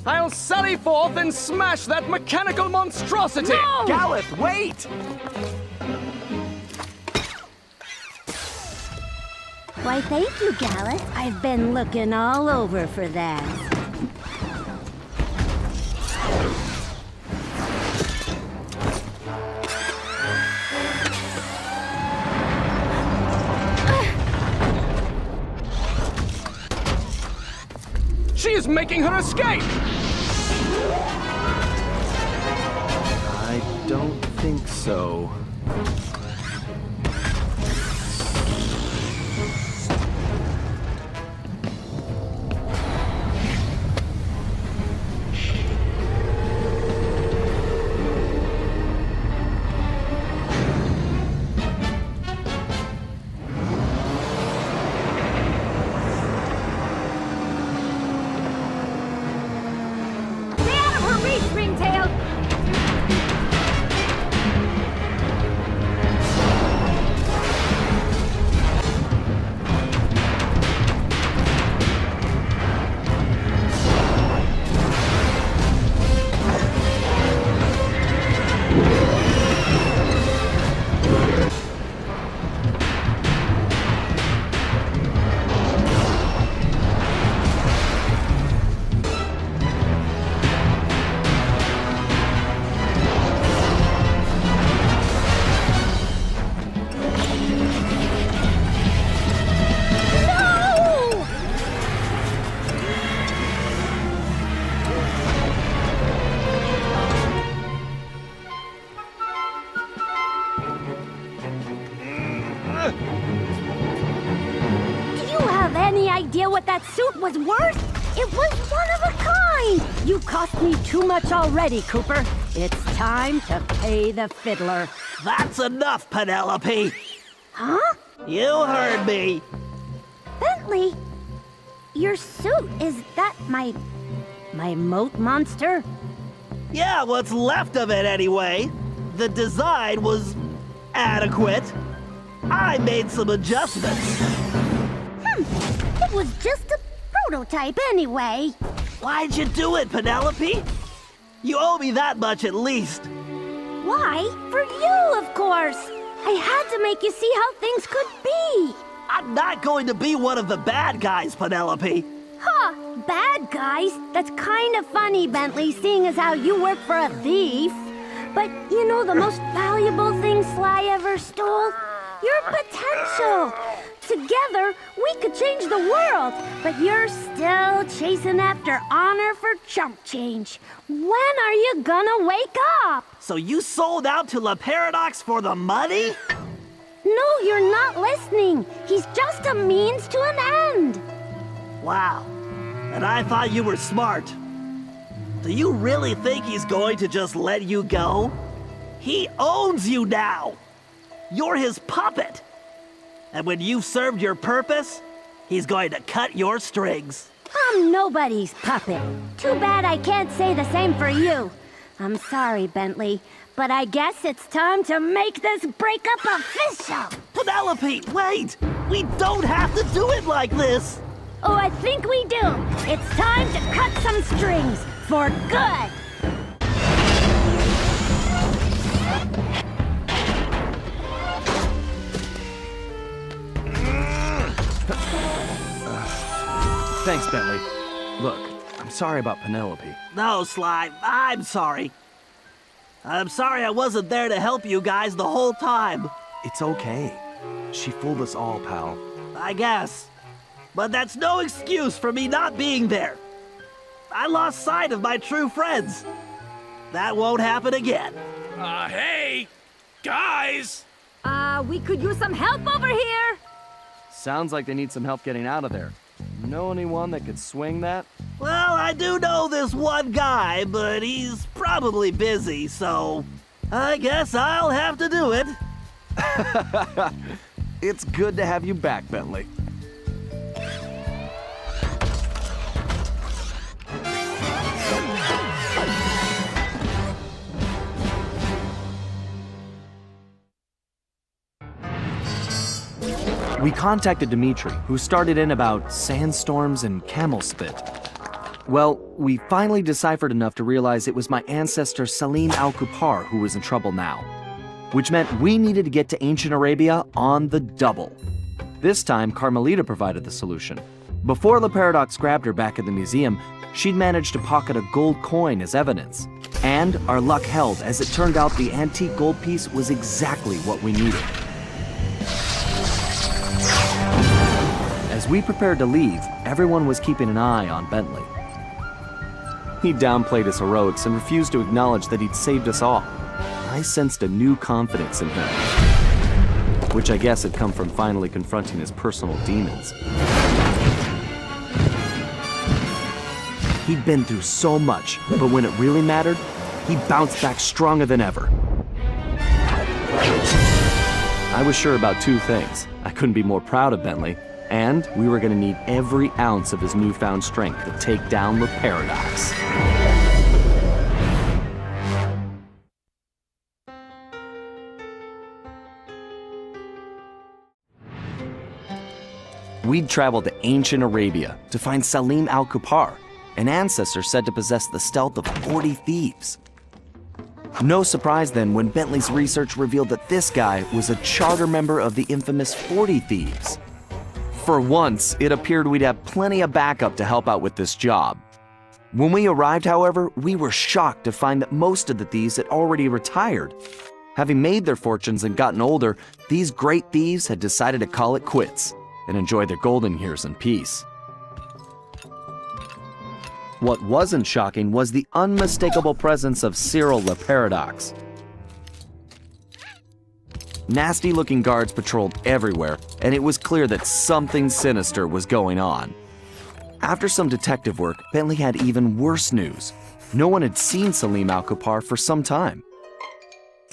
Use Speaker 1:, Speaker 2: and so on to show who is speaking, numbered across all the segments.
Speaker 1: I'll sally forth and smash that mechanical monstrosity!
Speaker 2: No!
Speaker 1: Galeth, wait!
Speaker 2: Why, thank you, Galeth. I've been looking all over for that.
Speaker 1: She is making her escape!
Speaker 3: I don't think so.
Speaker 2: What that suit was worth? It was one of a kind! You cost me too much already, Cooper. It's time to pay the fiddler.
Speaker 4: That's enough, Penelope!
Speaker 2: Huh?
Speaker 4: You heard me!
Speaker 2: Bentley, your suit, is that my moat monster?
Speaker 4: Yeah, what's left of it anyway. The design was adequate. I made some adjustments.
Speaker 2: It was just a prototype anyway.
Speaker 4: Why'd you do it, Penelope? You owe me that much at least.
Speaker 2: Why? For you, of course. I had to make you see how things could be.
Speaker 4: I'm not going to be one of the bad guys, Penelope.
Speaker 2: Huh, bad guys? That's kind of funny, Bentley, seeing as how you work for a thief. But you know the most valuable thing Sly ever stole? Your potential. Together, we could change the world, but you're still chasing after honor for chump change. When are you gonna wake up?
Speaker 4: So you sold out to La Paradox for the money?
Speaker 2: No, you're not listening. He's just a means to an end.
Speaker 4: Wow. And I thought you were smart. Do you really think he's going to just let you go? He owns you now. You're his puppet. And when you've served your purpose, he's going to cut your strings.
Speaker 2: I'm nobody's puppet. Too bad I can't say the same for you. I'm sorry, Bentley, but I guess it's time to make this breakup official.
Speaker 4: Penelope, wait! We don't have to do it like this!
Speaker 2: Oh, I think we do. It's time to cut some strings for good.
Speaker 3: Thanks, Bentley. Look, I'm sorry about Penelope.
Speaker 4: No, Sly, I'm sorry. I'm sorry I wasn't there to help you guys the whole time.
Speaker 3: It's okay. She fooled us all, pal.
Speaker 4: I guess. But that's no excuse for me not being there. I lost sight of my true friends. That won't happen again.
Speaker 1: Hey! Guys!
Speaker 2: We could use some help over here.
Speaker 3: Sounds like they need some help getting out of there. Know anyone that could swing that?
Speaker 4: Well, I do know this one guy, but he's probably busy, so I guess I'll have to do it.
Speaker 3: It's good to have you back, Bentley. We contacted Dimitri, who started in about sandstorms and camel spit. Well, we finally deciphered enough to realize it was my ancestor Salim al-Kupar who was in trouble now, which meant we needed to get to ancient Arabia on the double. This time, Carmelita provided the solution. Before the Paradox grabbed her back at the museum, she'd managed to pocket a gold coin as evidence. And our luck held, as it turned out the antique gold piece was exactly what we needed. As we prepared to leave, everyone was keeping an eye on Bentley. He downplayed his heroics and refused to acknowledge that he'd saved us all. I sensed a new confidence in him, which I guess had come from finally confronting his personal demons. He'd been through so much, but when it really mattered, he bounced back stronger than ever. I was sure about two things. I couldn't be more proud of Bentley, and we were going to need every ounce of his newfound strength to take down the Paradox. We'd traveled to ancient Arabia to find Salim al-Kupar, an ancestor said to possess the stealth of 40 thieves. No surprise then when Bentley's research revealed that this guy was a charter member of the infamous 40 Thieves. For once, it appeared we'd have plenty of backup to help out with this job. When we arrived, however, we were shocked to find that most of the thieves had already retired. Having made their fortunes and gotten older, these great thieves had decided to call it quits and enjoy their golden years in peace. What wasn't shocking was the unmistakable presence of Cyril the Paradox. Nasty-looking guards patrolled everywhere, and it was clear that something sinister was going on. After some detective work, Bentley had even worse news. No one had seen Salim al-Kupar for some time.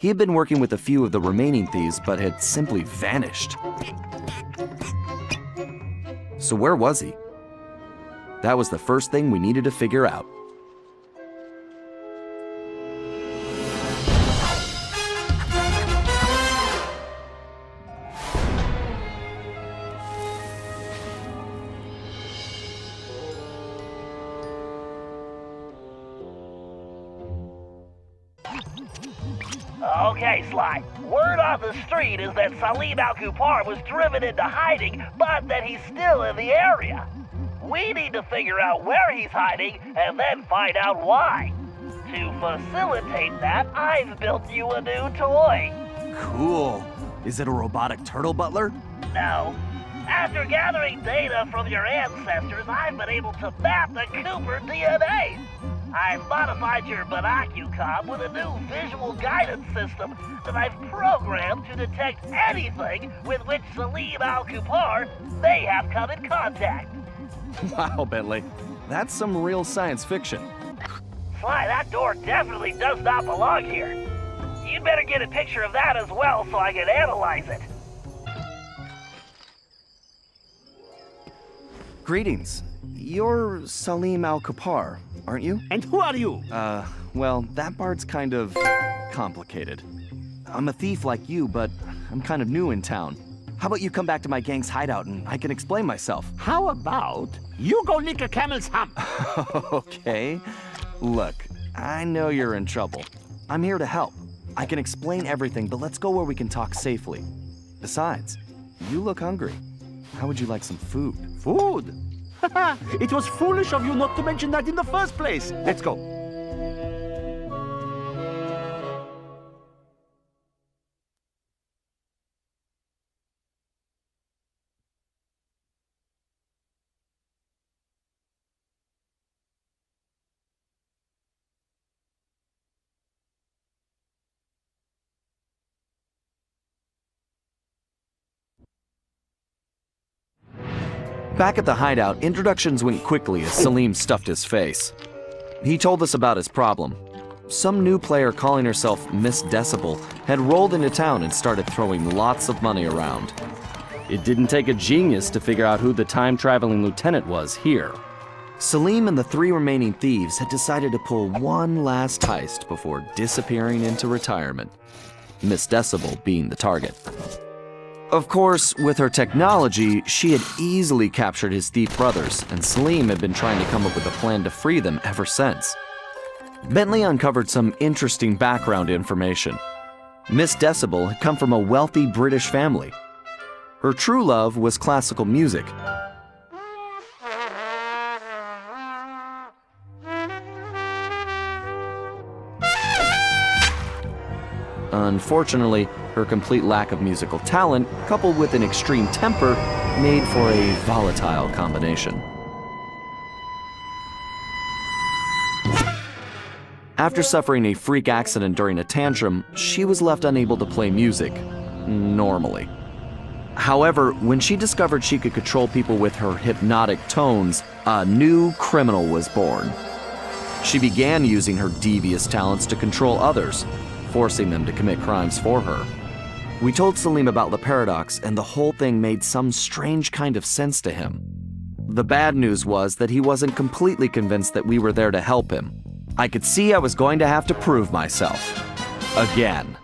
Speaker 3: He had been working with a few of the remaining thieves, but had simply vanished. So where was he? That was the first thing we needed to figure out.
Speaker 4: Okay, Sly. Word on the street is that Salim al-Kupar was driven into hiding, but that he's still in the area. We need to figure out where he's hiding and then find out why. To facilitate that, I've built you a new toy.
Speaker 3: Cool. Is it a robotic turtle butler?
Speaker 4: No. After gathering data from your ancestors, I've been able to map the Cooper DNA. I've modified your binocucom with a new visual guidance system that I've programmed to detect anything with which Salim al-Kupar may have come in contact.
Speaker 3: Wow, Bentley. That's some real science fiction.
Speaker 4: Sly, that door definitely does not belong here. You'd better get a picture of that as well so I can analyze it.
Speaker 3: Greetings. You're Salim al-Kupar, aren't you?
Speaker 4: And who are you?
Speaker 3: Well, that part's kind of complicated. I'm a thief like you, but I'm kind of new in town. How about you come back to my gang's hideout and I can explain myself?
Speaker 5: How about you go lick a camel's hump?
Speaker 3: Okay. Look, I know you're in trouble. I'm here to help. I can explain everything, but let's go where we can talk safely. Besides, you look hungry. How would you like some food?
Speaker 5: Food? It was foolish of you not to mention that in the first place. Let's go.
Speaker 3: Back at the hideout, introductions went quickly as Salim stuffed his face. He told us about his problem. Some new player calling herself Miss Decibel had rolled into town and started throwing lots of money around. It didn't take a genius to figure out who the time-traveling lieutenant was here. Salim and the 3 remaining thieves had decided to pull one last heist before disappearing into retirement, Miss Decibel being the target. Of course, with her technology, she had easily captured his thief brothers, and Salim had been trying to come up with a plan to free them ever since. Bentley uncovered some interesting background information. Miss Decibel had come from a wealthy British family. Her true love was classical music. Unfortunately, her complete lack of musical talent, coupled with an extreme temper, made for a volatile combination. After suffering a freak accident during a tantrum, she was left unable to play music normally. However, when she discovered she could control people with her hypnotic tones, a new criminal was born. She began using her devious talents to control others, forcing them to commit crimes for her. We told Salim about the paradox, and the whole thing made some strange kind of sense to him. The bad news was that he wasn't completely convinced that we were there to help him. I could see I was going to have to prove myself. Again.